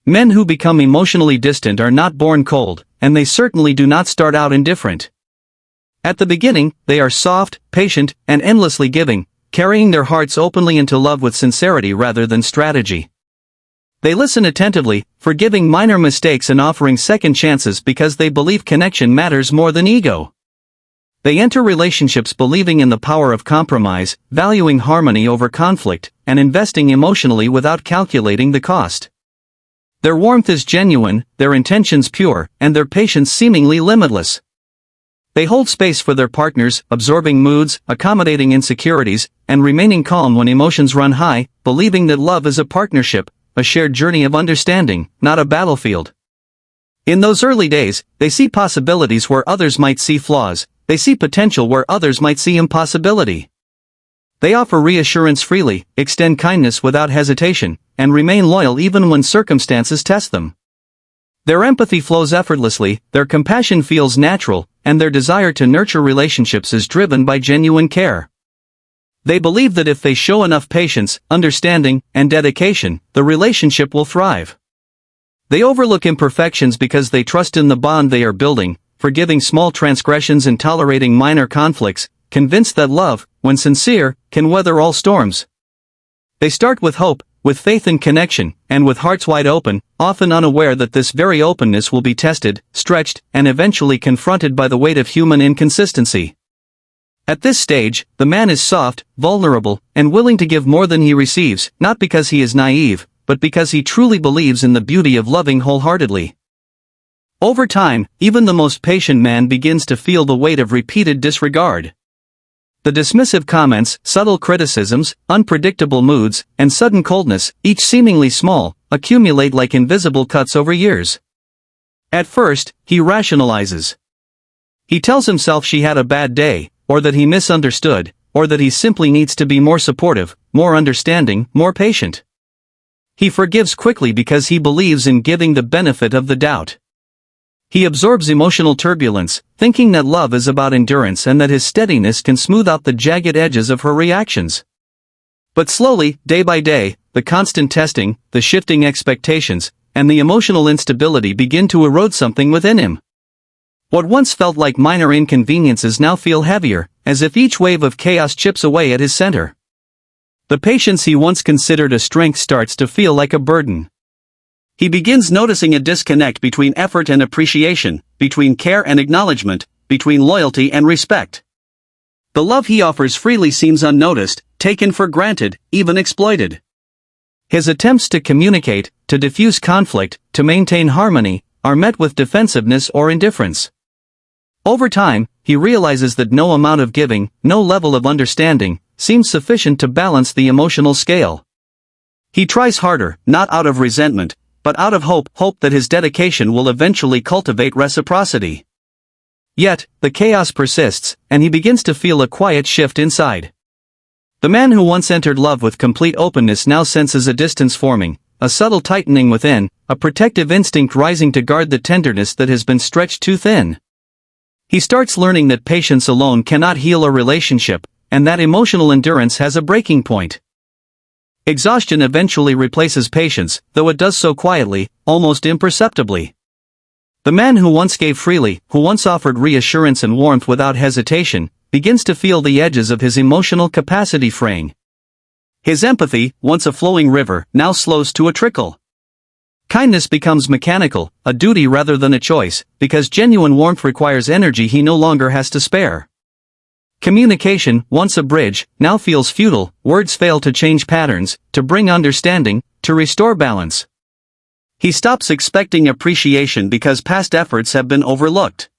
Men who become emotionally distant are not born cold, and they certainly do not start out indifferent. At the beginning, they are soft, patient, and endlessly giving, carrying their hearts openly into love with sincerity rather than strategy. They listen attentively, forgiving minor mistakes and offering second chances because they believe connection matters more than ego. They enter relationships believing in the power of compromise, valuing harmony over conflict, and investing emotionally without calculating the cost. Their warmth is genuine, their intentions pure, and their patience seemingly limitless. They hold space for their partners, absorbing moods, accommodating insecurities, and remaining calm when emotions run high, believing that love is a partnership, a shared journey of understanding, not a battlefield. In those early days, they see possibilities where others might see flaws, they see potential where others might see impossibility. They offer reassurance freely, extend kindness without hesitation, and remain loyal even when circumstances test them. Their empathy flows effortlessly, their compassion feels natural, and their desire to nurture relationships is driven by genuine care. They believe that if they show enough patience, understanding, and dedication, the relationship will thrive. They overlook imperfections because they trust in the bond they are building, forgiving small transgressions and tolerating minor conflicts, convinced that love, when sincere, can weather all storms. They start with hope, with faith and connection, and with hearts wide open, often unaware that this very openness will be tested, stretched, and eventually confronted by the weight of human inconsistency. At this stage, the man is soft, vulnerable, and willing to give more than he receives, not because he is naive, but because he truly believes in the beauty of loving wholeheartedly. Over time, even the most patient man begins to feel the weight of repeated disregard. The dismissive comments, subtle criticisms, unpredictable moods, and sudden coldness, each seemingly small, accumulate like invisible cuts over years. At first, he rationalizes. He tells himself she had a bad day, or that he misunderstood, or that he simply needs to be more supportive, more understanding, more patient. He forgives quickly because he believes in giving the benefit of the doubt. He absorbs emotional turbulence, thinking that love is about endurance and that his steadiness can smooth out the jagged edges of her reactions. But slowly, day by day, the constant testing, the shifting expectations, and the emotional instability begin to erode something within him. What once felt like minor inconveniences now feel heavier, as if each wave of chaos chips away at his center. The patience he once considered a strength starts to feel like a burden. He begins noticing a disconnect between effort and appreciation, between care and acknowledgement, between loyalty and respect. The love he offers freely seems unnoticed, taken for granted, even exploited. His attempts to communicate, to diffuse conflict, to maintain harmony, are met with defensiveness or indifference. Over time, he realizes that no amount of giving, no level of understanding, seems sufficient to balance the emotional scale. He tries harder, not out of resentment, but out of hope that his dedication will eventually cultivate reciprocity. Yet, the chaos persists, and he begins to feel a quiet shift inside. The man who once entered love with complete openness now senses a distance forming, a subtle tightening within, a protective instinct rising to guard the tenderness that has been stretched too thin. He starts learning that patience alone cannot heal a relationship, and that emotional endurance has a breaking point. Exhaustion eventually replaces patience, though it does so quietly, almost imperceptibly. The man who once gave freely, who once offered reassurance and warmth without hesitation, begins to feel the edges of his emotional capacity fraying. His empathy, once a flowing river, now slows to a trickle. Kindness becomes mechanical, a duty rather than a choice, because genuine warmth requires energy he no longer has to spare. Communication, once a bridge, now feels futile, words fail to change patterns, to bring understanding, to restore balance. He stops expecting appreciation because past efforts have been overlooked.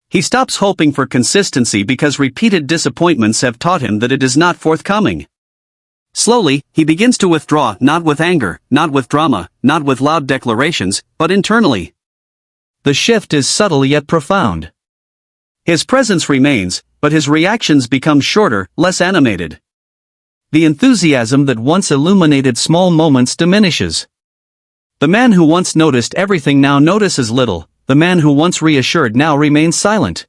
He stops hoping for consistency because repeated disappointments have taught him that it is not forthcoming. Slowly, he begins to withdraw, not with anger, not with drama, not with loud declarations, but internally. The shift is subtle yet profound. His presence remains, but his reactions become shorter, less animated. The enthusiasm that once illuminated small moments diminishes. The man who once noticed everything now notices little, the man who once reassured now remains silent.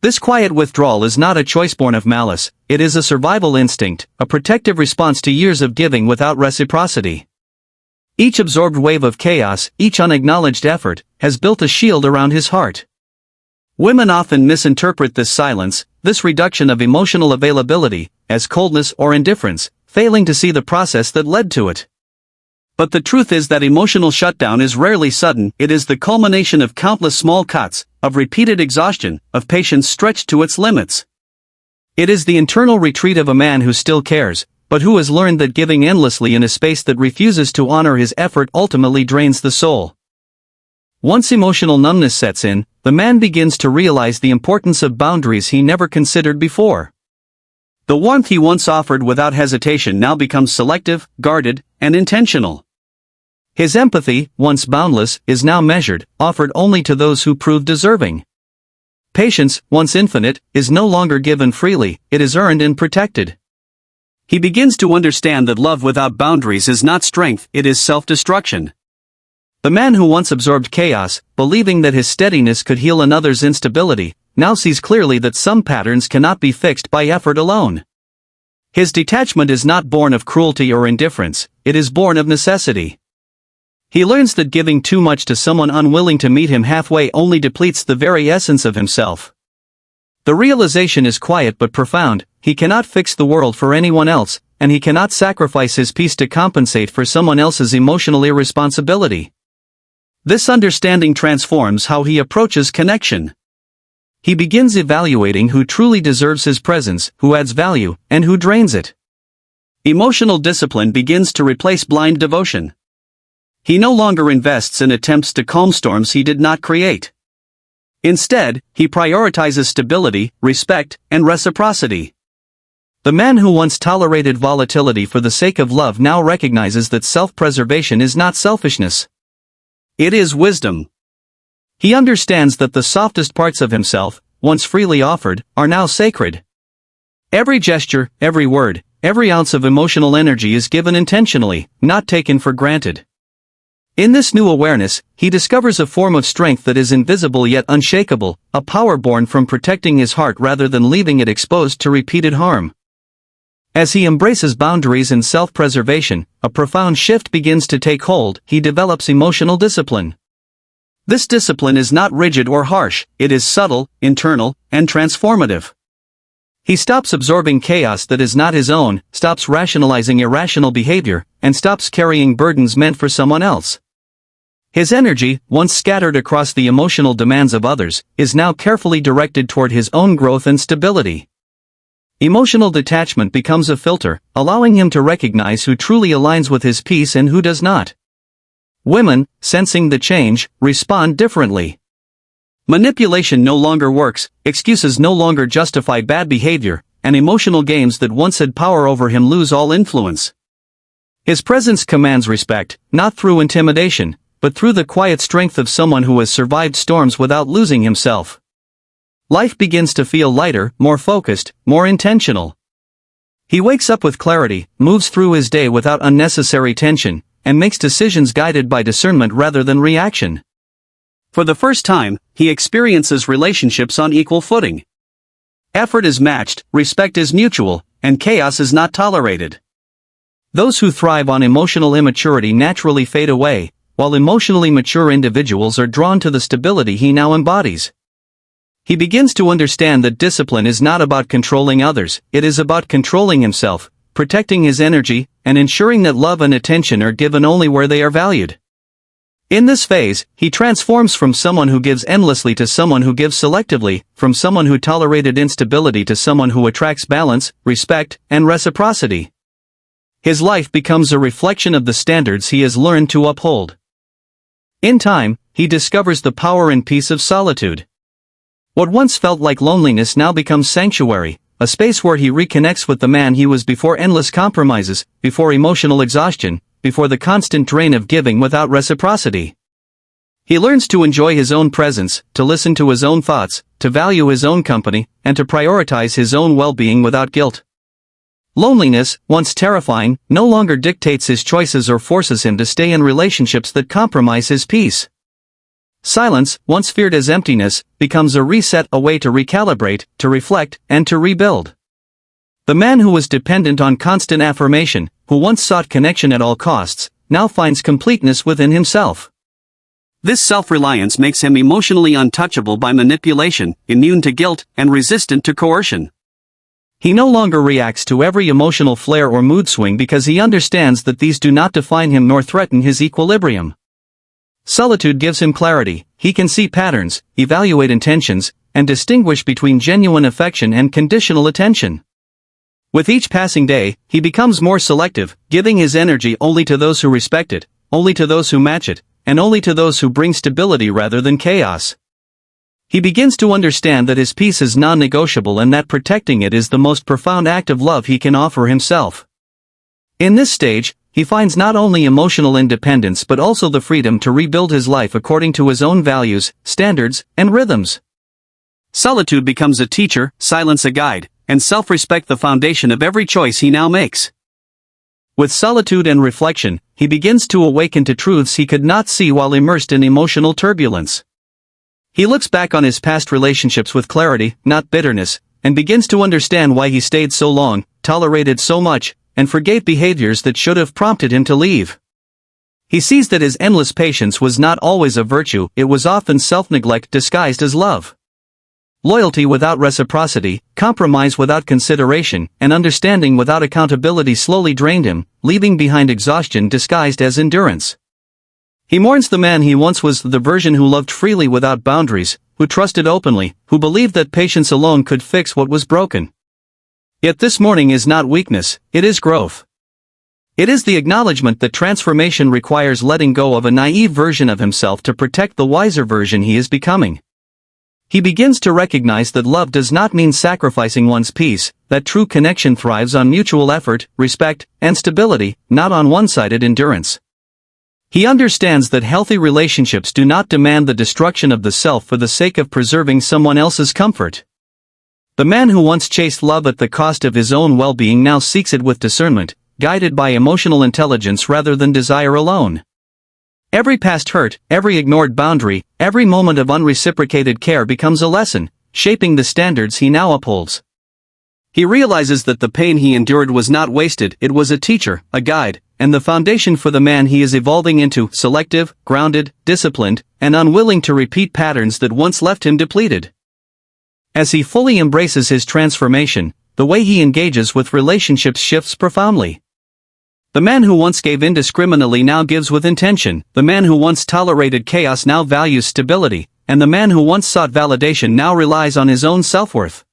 This quiet withdrawal is not a choice born of malice, it is a survival instinct, a protective response to years of giving without reciprocity. Each absorbed wave of chaos, each unacknowledged effort, has built a shield around his heart. Women often misinterpret this silence, this reduction of emotional availability, as coldness or indifference, failing to see the process that led to it. But the truth is that emotional shutdown is rarely sudden, it is the culmination of countless small cuts, of repeated exhaustion, of patience stretched to its limits. It is the internal retreat of a man who still cares, but who has learned that giving endlessly in a space that refuses to honor his effort ultimately drains the soul. Once emotional numbness sets in, the man begins to realize the importance of boundaries he never considered before. The warmth he once offered without hesitation now becomes selective, guarded, and intentional. His empathy, once boundless, is now measured, offered only to those who prove deserving. Patience, once infinite, is no longer given freely, it is earned and protected. He begins to understand that love without boundaries is not strength, it is self-destruction. The man who once absorbed chaos, believing that his steadiness could heal another's instability, now sees clearly that some patterns cannot be fixed by effort alone. His detachment is not born of cruelty or indifference, it is born of necessity. He learns that giving too much to someone unwilling to meet him halfway only depletes the very essence of himself. The realization is quiet but profound: he cannot fix the world for anyone else, and he cannot sacrifice his peace to compensate for someone else's emotional irresponsibility. This understanding transforms how he approaches connection. He begins evaluating who truly deserves his presence, who adds value, and who drains it. Emotional discipline begins to replace blind devotion. He no longer invests in attempts to calm storms he did not create. Instead, he prioritizes stability, respect, and reciprocity. The man who once tolerated volatility for the sake of love now recognizes that self-preservation is not selfishness. It is wisdom. He understands that the softest parts of himself, once freely offered, are now sacred. Every gesture, every word, every ounce of emotional energy is given intentionally, not taken for granted. In this new awareness, he discovers a form of strength that is invisible yet unshakable, a power born from protecting his heart rather than leaving it exposed to repeated harm. As he embraces boundaries and self-preservation, a profound shift begins to take hold. He develops emotional discipline. This discipline is not rigid or harsh, it is subtle, internal, and transformative. He stops absorbing chaos that is not his own, stops rationalizing irrational behavior, and stops carrying burdens meant for someone else. His energy, once scattered across the emotional demands of others, is now carefully directed toward his own growth and stability. Emotional detachment becomes a filter, allowing him to recognize who truly aligns with his peace and who does not. Women, sensing the change, respond differently. Manipulation no longer works, excuses no longer justify bad behavior, and emotional games that once had power over him lose all influence. His presence commands respect, not through intimidation, but through the quiet strength of someone who has survived storms without losing himself. Life begins to feel lighter, more focused, more intentional. He wakes up with clarity, moves through his day without unnecessary tension, and makes decisions guided by discernment rather than reaction. For the first time, he experiences relationships on equal footing. Effort is matched, respect is mutual, and chaos is not tolerated. Those who thrive on emotional immaturity naturally fade away, while emotionally mature individuals are drawn to the stability he now embodies. He begins to understand that discipline is not about controlling others, it is about controlling himself, protecting his energy, and ensuring that love and attention are given only where they are valued. In this phase, he transforms from someone who gives endlessly to someone who gives selectively, from someone who tolerated instability to someone who attracts balance, respect, and reciprocity. His life becomes a reflection of the standards he has learned to uphold. In time, he discovers the power and peace of solitude. What once felt like loneliness now becomes sanctuary, a space where he reconnects with the man he was before endless compromises, before emotional exhaustion, before the constant drain of giving without reciprocity. He learns to enjoy his own presence, to listen to his own thoughts, to value his own company, and to prioritize his own well-being without guilt. Loneliness, once terrifying, no longer dictates his choices or forces him to stay in relationships that compromise his peace. Silence, once feared as emptiness, becomes a reset, a way to recalibrate, to reflect, and to rebuild. The man who was dependent on constant affirmation, who once sought connection at all costs, now finds completeness within himself. This self-reliance makes him emotionally untouchable by manipulation, immune to guilt, and resistant to coercion. He no longer reacts to every emotional flare or mood swing because he understands that these do not define him nor threaten his equilibrium. Solitude gives him clarity. He can see patterns, evaluate intentions, and distinguish between genuine affection and conditional attention. With each passing day, he becomes more selective, giving his energy only to those who respect it, only to those who match it, and only to those who bring stability rather than chaos. He begins to understand that his peace is non-negotiable and that protecting it is the most profound act of love he can offer himself. In this stage, he finds not only emotional independence but also the freedom to rebuild his life according to his own values, standards, and rhythms. Solitude becomes a teacher, silence a guide, and self-respect the foundation of every choice he now makes. With solitude and reflection, he begins to awaken to truths he could not see while immersed in emotional turbulence. He looks back on his past relationships with clarity, not bitterness, and begins to understand why he stayed so long, tolerated so much, and forgave behaviors that should have prompted him to leave. He sees that his endless patience was not always a virtue, it was often self-neglect disguised as love. Loyalty without reciprocity, compromise without consideration, and understanding without accountability slowly drained him, leaving behind exhaustion disguised as endurance. He mourns the man he once was, the version who loved freely without boundaries, who trusted openly, who believed that patience alone could fix what was broken. Yet this mourning is not weakness, it is growth. It is the acknowledgement that transformation requires letting go of a naive version of himself to protect the wiser version he is becoming. He begins to recognize that love does not mean sacrificing one's peace, that true connection thrives on mutual effort, respect, and stability, not on one-sided endurance. He understands that healthy relationships do not demand the destruction of the self for the sake of preserving someone else's comfort. The man who once chased love at the cost of his own well-being now seeks it with discernment, guided by emotional intelligence rather than desire alone. Every past hurt, every ignored boundary, every moment of unreciprocated care becomes a lesson, shaping the standards he now upholds. He realizes that the pain he endured was not wasted, it was a teacher, a guide, and the foundation for the man he is evolving into, selective, grounded, disciplined, and unwilling to repeat patterns that once left him depleted. As he fully embraces his transformation, the way he engages with relationships shifts profoundly. The man who once gave indiscriminately now gives with intention, the man who once tolerated chaos now values stability, and the man who once sought validation now relies on his own self-worth.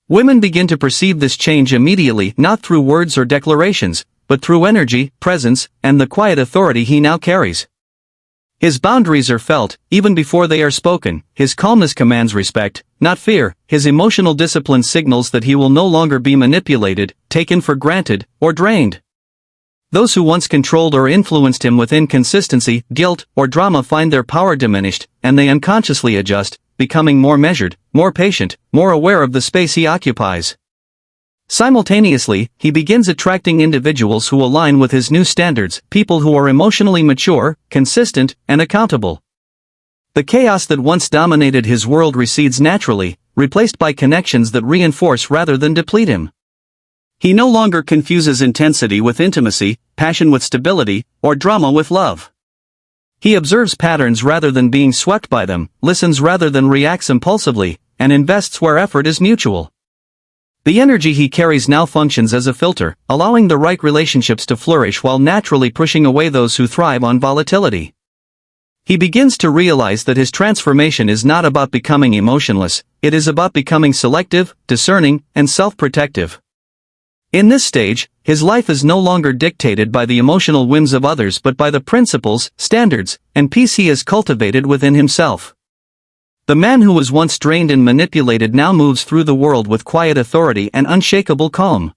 Women begin to perceive this change immediately, not through words or declarations, but through energy, presence, and the quiet authority he now carries. His boundaries are felt, even before they are spoken, his calmness commands respect, not fear, his emotional discipline signals that he will no longer be manipulated, taken for granted, or drained. Those who once controlled or influenced him with inconsistency, guilt, or drama find their power diminished, and they unconsciously adjust, becoming more measured, more patient, more aware of the space he occupies. Simultaneously, he begins attracting individuals who align with his new standards, people who are emotionally mature, consistent, and accountable. The chaos that once dominated his world recedes naturally, replaced by connections that reinforce rather than deplete him. He no longer confuses intensity with intimacy, passion with stability, or drama with love. He observes patterns rather than being swept by them, listens rather than reacts impulsively, and invests where effort is mutual. The energy he carries now functions as a filter, allowing the right relationships to flourish while naturally pushing away those who thrive on volatility. He begins to realize that his transformation is not about becoming emotionless, it is about becoming selective, discerning, and self-protective. In this stage, his life is no longer dictated by the emotional whims of others but by the principles, standards, and peace he has cultivated within himself. The man who was once drained and manipulated now moves through the world with quiet authority and unshakable calm.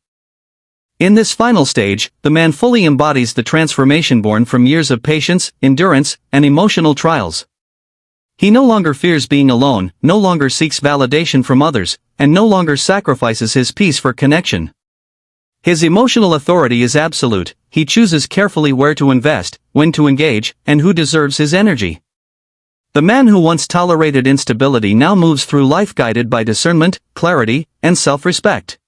In this final stage, the man fully embodies the transformation born from years of patience, endurance, and emotional trials. He no longer fears being alone, no longer seeks validation from others, and no longer sacrifices his peace for connection. His emotional authority is absolute, he chooses carefully where to invest, when to engage, and who deserves his energy. The man who once tolerated instability now moves through life guided by discernment, clarity, and self-respect.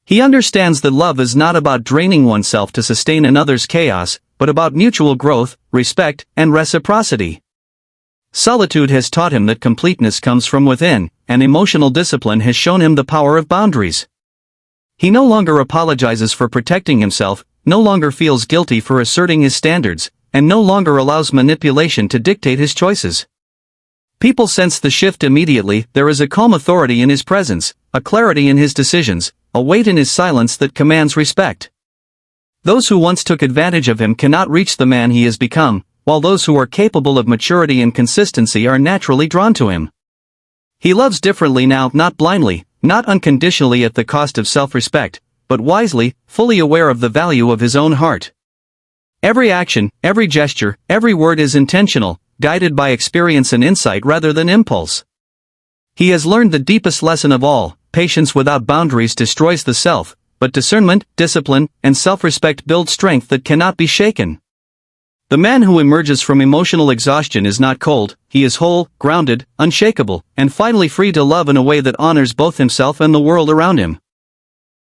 He understands that love is not about draining oneself to sustain another's chaos, but about mutual growth, respect, and reciprocity. Solitude has taught him that completeness comes from within, and emotional discipline has shown him the power of boundaries. He no longer apologizes for protecting himself, no longer feels guilty for asserting his standards, and no longer allows manipulation to dictate his choices. People sense the shift immediately. There is a calm authority in his presence, a clarity in his decisions, a weight in his silence that commands respect. Those who once took advantage of him cannot reach the man he has become, while those who are capable of maturity and consistency are naturally drawn to him. He loves differently now, not blindly, not unconditionally at the cost of self-respect, but wisely, fully aware of the value of his own heart. Every action, every gesture, every word is intentional, guided by experience and insight rather than impulse. He has learned the deepest lesson of all: patience without boundaries destroys the self, but discernment, discipline, and self-respect build strength that cannot be shaken. The man who emerges from emotional exhaustion is not cold, he is whole, grounded, unshakable, and finally free to love in a way that honors both himself and the world around him.